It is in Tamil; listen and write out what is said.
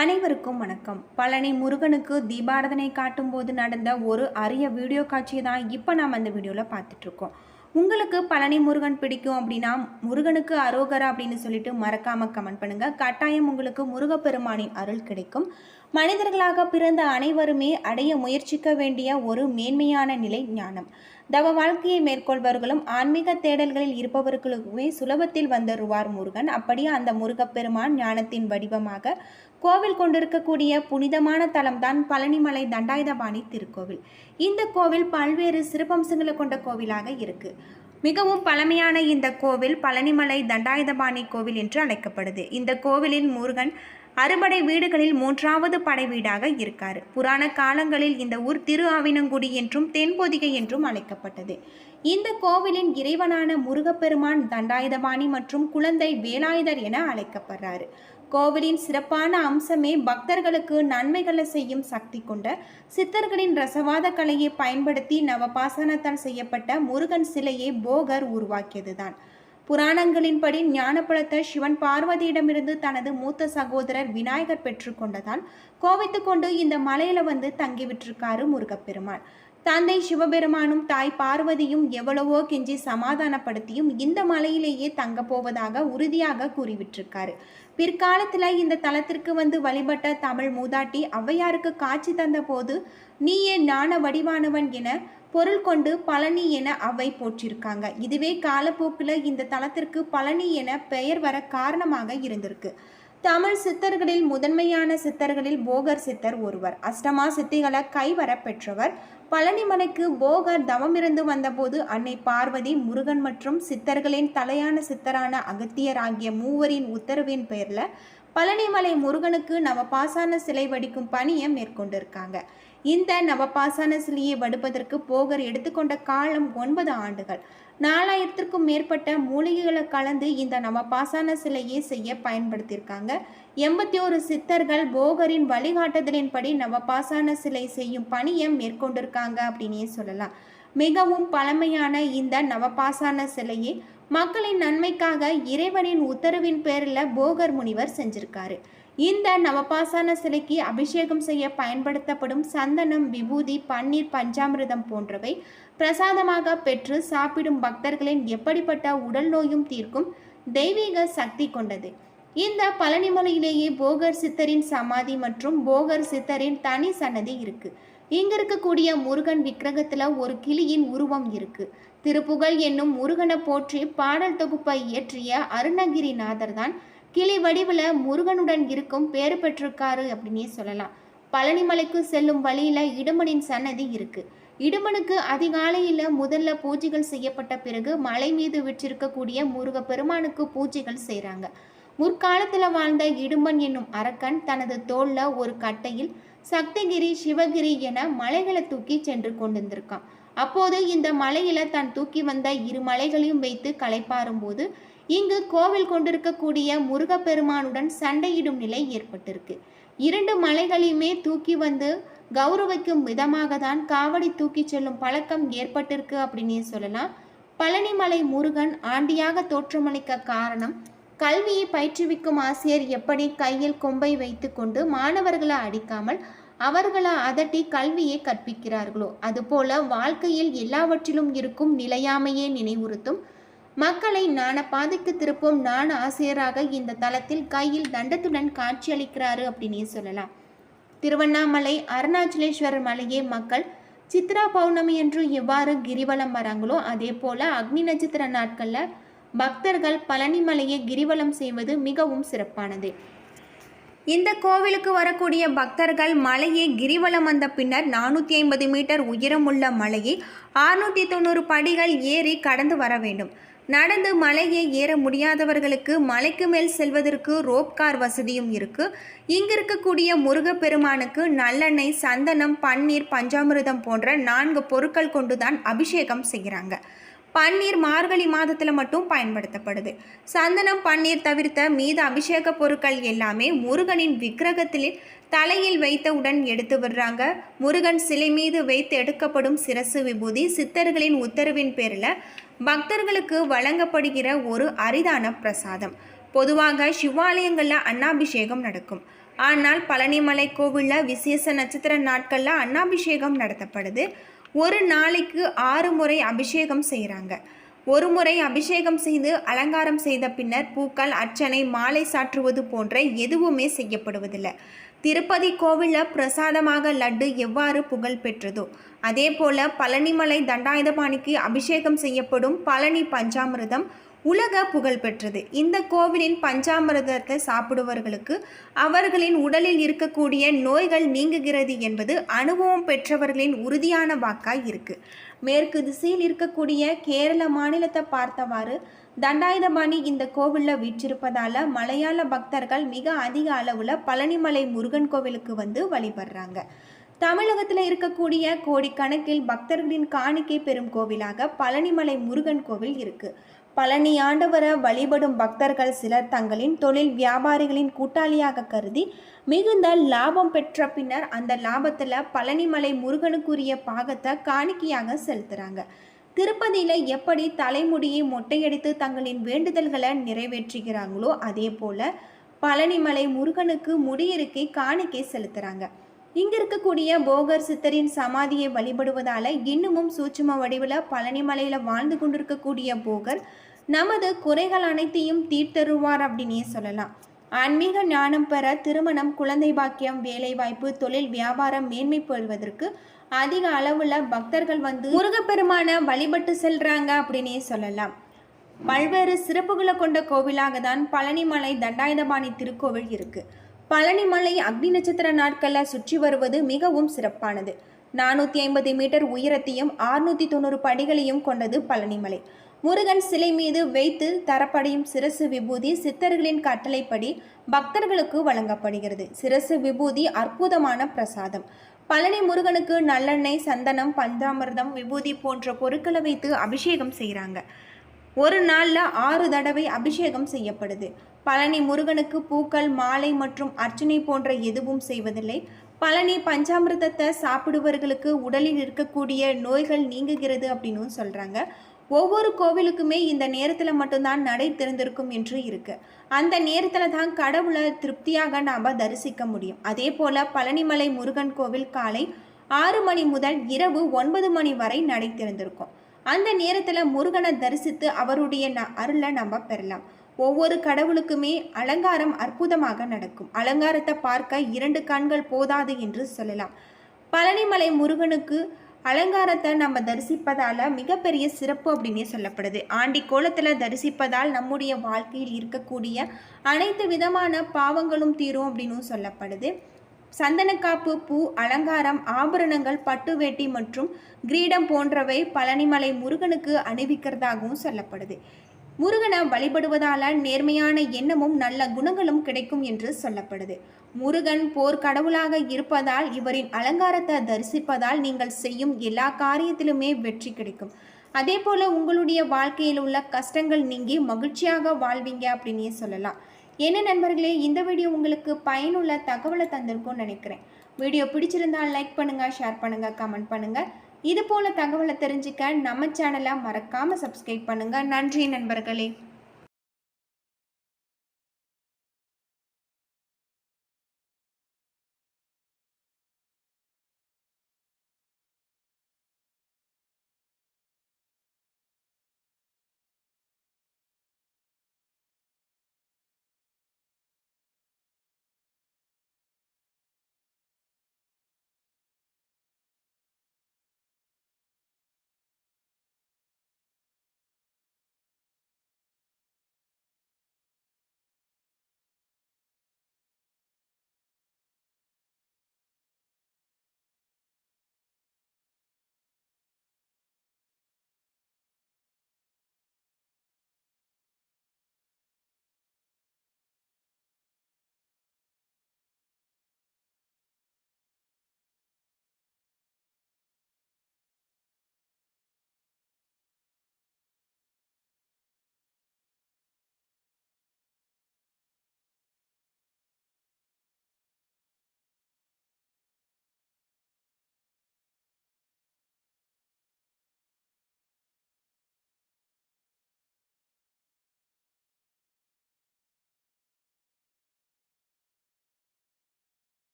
அனைவருக்கும் வணக்கம். பழனி முருகனுக்கு தீபாராதனை காட்டும் போது நடந்த ஒரு அரிய வீடியோ காட்சியை தான் இப்போ நாம் அந்த வீடியோவில் பார்த்துட்ருக்கோம். உங்களுக்கு பழனி முருகன் பிடிக்கும் அப்படின்னா முருகனுக்கு அரோகரா அப்படின்னு சொல்லிட்டு மறக்காமல் கமெண்ட் பண்ணுங்கள். கட்டாயம் உங்களுக்கு முருகப்பெருமானின் அருள் கிடைக்கும். மனிதர்களாக பிறந்த அனைவருமே அடைய முயற்சிக்க வேண்டிய ஒரு மேன்மையான நிலை ஞானம். தவ வாழ்க்கையை மேற்கொள்பவர்களும் ஆன்மீக தேடல்களில் இருப்பவர்களுக்குமே சுலபத்தில் வந்துருவார் முருகன். அப்படியே அந்த முருகப்பெருமான் ஞானத்தின் வடிவமாக கோவில் கொண்டிருக்கக்கூடிய புனிதமான தலம்தான் பழனிமலை தண்டாயுதபாணி திருக்கோவில். இந்த கோவில் பல்வேறு சிறப்பம்சங்களை கொண்ட கோவிலாக இருக்கு. மிகவும் பழமையான இந்த கோவில் பழனிமலை தண்டாயுதபாணி கோவில் என்று அழைக்கப்படுது. இந்த கோவிலின் முருகன் அறுபடை வீடுகளில் மூன்றாவது படை வீடாக இருக்காரு. புராண காலங்களில் இந்த ஊர் திரு ஆவினங்குடி என்றும் தென்பொதிகை என்றும் அழைக்கப்பட்டது. இந்த கோவிலின் இறைவனான முருகப்பெருமான் தண்டாயுதபாணி மற்றும் குழந்தை வேலாயுதர் என அழைக்கப்படுறாரு. கோவிலின் சிறப்பான அம்சமே பக்தர்களுக்கு நன்மைகளை செய்யும் சக்தி கொண்ட சித்தர்களின் ரசவாத கலையை பயன்படுத்தி நவபாசனத்தால் செய்யப்பட்ட முருகன் சிலையை போகர் உருவாக்கியதுதான். புராணங்களின்படி ஞானப்பழத்தை சிவன் பார்வதியிடமிருந்து தனது மூத்த சகோதரர் விநாயகர் பெற்றுக்கொண்டதால் கோவித்து கொண்டு இந்த மலையில வந்து தங்கிவிட்டிருக்காரு முருகப்பெருமான். தந்தை சிவபெருமானும் தாய் பார்வதியும் எவ்வளவோ கெஞ்சி சமாதானப்படுத்தியும் இந்த மலையிலேயே தங்க போவதாக உறுதியாக கூறிவிட்டிருக்காரு. பிற்காலத்துல இந்த தலத்திற்கு வந்து வழிபட்ட தமிழ் மூதாட்டி ஔவையாருக்கு காட்சி தந்த போது நீயே ஞான வடிவானவன் என பொருள் கொண்டு பழனி என அவை போற்றிருக்காங்க. இதுவே காலப்போக்கில் இந்த தலத்திற்கு பழனி என பெயர் வர காரணமாக இருந்திருக்கு. தமிழ் சித்தர்களில் முதன்மையான சித்தர்களில் போகர் சித்தர் ஒருவர். அஷ்டமா சித்திகளை கைவர பெற்றவர். பழனிமலைக்கு போகர் தவமிருந்து வந்தபோது அன்னை பார்வதி, முருகன் மற்றும் சித்தர்களின் தலையான சித்தரான அகத்தியர் ஆகிய மூவரின் உத்தரவின் பெயர்ல பழனிமலை முருகனுக்கு நவபாசான சிலை வடிக்கும் பணியை மேற்கொண்டிருக்காங்க. இந்த நவபாசான சிலையை வடுப்பதற்கு போகர் எடுத்துக்கொண்ட காலம் 9 ஆண்டுகள். 4000க்கும் மேற்பட்ட மூலிகைகளை கலந்து இந்த நவபாசான சிலையை செய்ய பயன்படுத்தியிருக்காங்க. 81 சித்தர்கள் போகரின் வழிகாட்டுதலின்படி நவபாசான சிலை செய்யும் பணியை மேற்கொண்டிருக்காங்க அப்படின்னே சொல்லலாம். மிகவும் பழமையான இந்த நவபாசான சிலையை மக்களின் நன்மைக்காக இறைவனின் உத்தரவின் பேரில் போகர் முனிவர் செஞ்சிருக்காரு. இந்த நவபாசான சிலைக்கு அபிஷேகம் செய்ய பயன்படுத்தப்படும் சந்தனம், விபூதி, பன்னீர், பஞ்சாமிர்தம் போன்றவை பிரசாதமாக பெற்று சாப்பிடும் பக்தர்களின் எப்படிப்பட்ட உடல் நோயும் தீர்க்கும் தெய்வீக சக்தி கொண்டது. இந்த பழனிமலையிலேயே போகர் சித்தரின் சமாதி மற்றும் போகர் சித்தரின் தனி சன்னதி இருக்கு. இங்க இருக்கக்கூடிய முருகன் விக்கிரகத்துல ஒரு கிளியின் உருவம் இருக்கு. திருப்புகழ் என்னும் முருகனை போற்றி பாடல் தொகுப்பை இயற்றிய அருணகிரிநாதர் தான் கிளி வடிவில் முருகனுடன் இருக்கும் பேறு பெற்றிருக்காரு அப்படின்னே சொல்லலாம். பழனிமலைக்கு செல்லும் வழியில இடுமனின் சன்னதி இருக்கு. இடுமனுக்கு அதிகாலையில் முதல்ல பூஜைகள் செய்யப்பட்ட பிறகு மலை மீது விற்றிருக்கக்கூடிய முருக பெருமானுக்கு பூஜைகள் செய்கிறாங்க. முற்காலத்தில் வாழ்ந்த இடுமன் என்னும் அரக்கன் தனது தோல்ல ஒரு கட்டையில் சக்திகிரி, சிவகிரி என மலைகளை தூக்கி சென்று கொண்டிருந்திருக்கான். அப்போது இந்த மலையில தான் தூக்கி வந்த 2 மலைகளையும் வைத்து களைப்பாறும் போது இங்கு கோவில் கொண்டிருக்கக்கூடிய முருகப்பெருமானுடன் சண்டையிடும் நிலை ஏற்பட்டிருக்கு. 2 மலைகளையுமே தூக்கி வந்து கௌரவிக்கும் விதமாக தான் காவடி தூக்கி செல்லும் பழக்கம் ஏற்பட்டிருக்கு அப்படின்னே சொல்லலாம். பழனிமலை முருகன் ஆண்டியாக தோற்றமளிக்க காரணம் கல்வியை பயிற்றுவிக்கும் ஆசிரியர் எப்படி கையில் கொம்பை வைத்து கொண்டு மாணவர்களை அடிக்காமல் அவர்களை அதட்டி கல்வியை கற்பிக்கிறார்களோ அதுபோல வாழ்க்கையில் எல்லாவற்றிலும் இருக்கும் நிலையாமையை நினைவுறுத்தும் மக்களை ஞான பாதைக்கு திருப்பும் ஞான ஆசிரியராக இந்த தலத்தில் கையில் தண்டத்துடன் காட்சியளிக்கிறாரு அப்படின்னே சொல்லலாம். திருவண்ணாமலை அருணாச்சலேஸ்வரர் மலையே மக்கள் சித்ரா பௌர்ணமி என்று எவ்வாறு கிரிவலம் வராங்களோ அதே போல அக்னி நட்சத்திர நாட்களில் பக்தர்கள் பழனிமலையை கிரிவலம் செய்வது மிகவும் சிறப்பானது. இந்த கோவிலுக்கு வரக்கூடிய பக்தர்கள் மலையை கிரிவலம் வந்த பின்னர் 450 மீட்டர் உயரமுள்ள மலையை 690 படிகள் ஏறி கடந்து வர வேண்டும். நடந்து மலையை ஏற முடியாதவர்களுக்கு மலைக்கு மேல் செல்வதற்கு ரோப் கார் வசதியும் இருக்கு. இங்கு இருக்கக்கூடிய முருகப்பெருமானுக்கு நல்லெண்ணெய், சந்தனம், பன்னீர், பஞ்சாமிர்தம் போன்ற 4 பொருட்கள் கொண்டுதான் அபிஷேகம் செய்கிறாங்க. பன்னீர் மார்கழி மாதத்தில் மட்டும் பயன்படுத்தப்படுது. சந்தனம், பன்னீர் தவிர்த்த மீது அபிஷேக பொருட்கள் எல்லாமே முருகனின் விக்கிரகத்தில் தலையில் வைத்தவுடன் எடுத்து வர்றாங்க. முருகன் சிலை மீது வைத்து எடுக்கப்படும் சிரசு விபூதி சித்தர்களின் உத்தரவின் பேரில் பக்தர்களுக்கு வழங்கப்படுகிற ஒரு அரிதான பிரசாதம். பொதுவாக சிவாலயங்களில் அன்னாபிஷேகம் நடக்கும். ஆனால் பழனிமலை கோவிலில் விசேஷ நட்சத்திர நாட்களில் அன்னாபிஷேகம் நடத்தப்படுது. ஒரு நாளைக்கு 6 முறை அபிஷேகம் செய்கிறாங்க. ஒரு முறை அபிஷேகம் செய்து அலங்காரம் செய்த பின்னர் பூக்கள், அர்ச்சனை, மாலை சாற்றுவது போன்ற எதுவுமே செய்யப்படுவதில்லை. திருப்பதி கோவிலில் பிரசாதமாக லட்டு எவ்வாறு புகழ் பெற்றதோ அதே போல பழனிமலை தண்டாயுதபாணிக்கு அபிஷேகம் செய்யப்படும் பழனி பஞ்சாமிர்தம் உலக புகழ் பெற்றது. இந்த கோவிலின் பஞ்சாமிர்தத்தை சாப்பிடுவர்களுக்கு அவர்களின் உடலில் இருக்கக்கூடிய நோய்கள் நீங்குகிறது என்பது அனுபவம் பெற்றவர்களின் உறுதியான வாக்காய் இருக்கு. மேற்கு திசையில் இருக்கக்கூடிய கேரள மாநிலத்தை பார்த்தவாறு தண்டாயுதபாணி இந்த கோவிலில் வீற்றிருப்பதால மலையாள பக்தர்கள் மிக அதிக அளவில் பழனிமலை முருகன் கோவிலுக்கு வந்து வழிபடுறாங்க. தமிழகத்தில் இருக்கக்கூடிய கோடிக்கணக்கில் பக்தர்களின் காணிக்கை பெறும் கோவிலாக பழனிமலை முருகன் கோவில் இருக்கு. பழனி ஆண்டவரை வழிபடும் பக்தர்கள் சிலர் தங்களின் தொழில் வியாபாரிகளின் கூட்டாளியாக கருதி மிகுந்த லாபம் பெற்ற பின்னர் அந்த லாபத்தில் பழனிமலை முருகனுக்குரிய பாகத்தை காணிக்கையாக செலுத்துகிறாங்க. திருப்பதியில் எப்படி தலைமுடியை மொட்டையடித்து தங்களின் வேண்டுதல்களை நிறைவேற்றுகிறாங்களோ அதே போல் பழனிமலை முருகனுக்கு முடியிருக்கை காணிக்கை செலுத்துகிறாங்க. இங்கே இருக்கக்கூடிய போகர் சித்தரின் சமாதியை வழிபடுவதால் இன்னமும் சூட்சும வடிவில் பழனிமலையில் வாழ்ந்து கொண்டிருக்கக்கூடிய போகர் நமது குறைகள் அனைத்தையும் தீர்த்தருவார் அப்படின்னே சொல்லலாம். ஆன்மீக ஞானம் பெற திருமணம், குழந்தை பாக்கியம், வேலைவாய்ப்பு, தொழில் வியாபாரம் மேன்மை பெறுவதற்கு அதிக அளவில் பக்தர்கள் வந்து முருகப்பெருமான வழிபட்டு செல்றாங்க அப்படின்னே சொல்லலாம். பல்வேறு சிறப்புகளை கொண்ட கோவிலாக தான் பழனிமலை தண்டாயுதபாணி திருக்கோவில் இருக்கு. பழனிமலை அக்னி நட்சத்திர நாட்களில் சுற்றி வருவது மிகவும் சிறப்பானது. 450 மீட்டர் உயரத்தையும் 690 படிகளையும் கொண்டது பழனிமலை. முருகன் சிலை மீது வைத்து தரப்படையும் சிரசு விபூதி சித்தர்களின் கட்டளைப்படி பக்தர்களுக்கு வழங்கப்படுகிறது. சிரசு விபூதி அற்புதமான பிரசாதம். பழனி முருகனுக்கு நல்லெண்ணெய், சந்தனம், பஞ்சாமிர்தம், விபூதி போன்ற பொருட்களை வைத்து அபிஷேகம் செய்கிறாங்க. ஒரு நாளில் 6 தடவை அபிஷேகம் செய்யப்படுது. பழனி முருகனுக்கு பூக்கள், மாலை மற்றும் அர்ச்சனை போன்ற எதுவும் செய்வதில்லை. பழனி பஞ்சாமிர்தத்தை சாப்பிடுவர்களுக்கு உடலில் இருக்கக்கூடிய நோய்கள் நீங்குகிறது அப்படின்னு சொல்கிறாங்க. ஒவ்வொரு கோவிலுக்குமே இந்த நேரத்தில் மட்டும்தான் நடை திறந்திருக்கும் என்று இருக்கு. அந்த நேரத்தில் தான் கடவுளை திருப்தியாக நாம் தரிசிக்க முடியும். அதே போல் பழனிமலை முருகன் கோவில் காலை 6 மணி முதல் இரவு 9 மணி வரை நடை திறந்திருக்கும். அந்த நேரத்தில் முருகனை தரிசித்து அவருடைய அருளை நம்ம பெறலாம். ஒவ்வொரு கடவுளுக்குமே அலங்காரம் அற்புதமாக நடக்கும். அலங்காரத்தை பார்க்க 2 கண்கள் போதாது என்று சொல்லலாம். பழனிமலை முருகனுக்கு அலங்காரத்தை நம்ம தரிசிப்பதால் மிகப்பெரிய சிறப்பு அப்படின்னே சொல்லப்படுது. ஆண்டி கோலத்தில் தரிசிப்பதால் நம்முடைய வாழ்க்கையில் இருக்கக்கூடிய அனைத்து விதமான பாவங்களும் தீரும் அப்படின்னு சொல்லப்படுது. சந்தனக்காப்பு, பூ, அலங்காரம், ஆபரணங்கள், பட்டு வேட்டி மற்றும் கிரீடம் போன்றவை பழனிமலை முருகனுக்கு அணிவிக்கிறதாகவும் சொல்லப்படுது. முருகனை வழிபடுவதால் நேர்மையான எண்ணமும் நல்ல குணங்களும் கிடைக்கும் என்று சொல்லப்படுது. முருகன் போர் கடவுளாக இருப்பதால் இவரின் அலங்காரத்தை தரிசிப்பதால் நீங்கள் செய்யும் எல்லா காரியத்திலுமே வெற்றி கிடைக்கும். அதே போல் உங்களுடைய வாழ்க்கையில் உள்ள கஷ்டங்கள் நீங்கி மகிழ்ச்சியாக வாழ்வீங்க அப்படின்னே சொல்லலாம். என்ன நண்பர்களே, இந்த வீடியோ உங்களுக்கு பயனுள்ள தகவலை தந்திருக்கும்னு நினைக்கிறேன். வீடியோ பிடிச்சிருந்தால் லைக் பண்ணுங்கள், ஷேர் பண்ணுங்கள், கமெண்ட் பண்ணுங்கள். இது போல தகவலை தெரிஞ்சுக்க நம்ம சேனலை மறக்காமல் சப்ஸ்கிரைப் பண்ணுங்கள். நன்றி நண்பர்களே.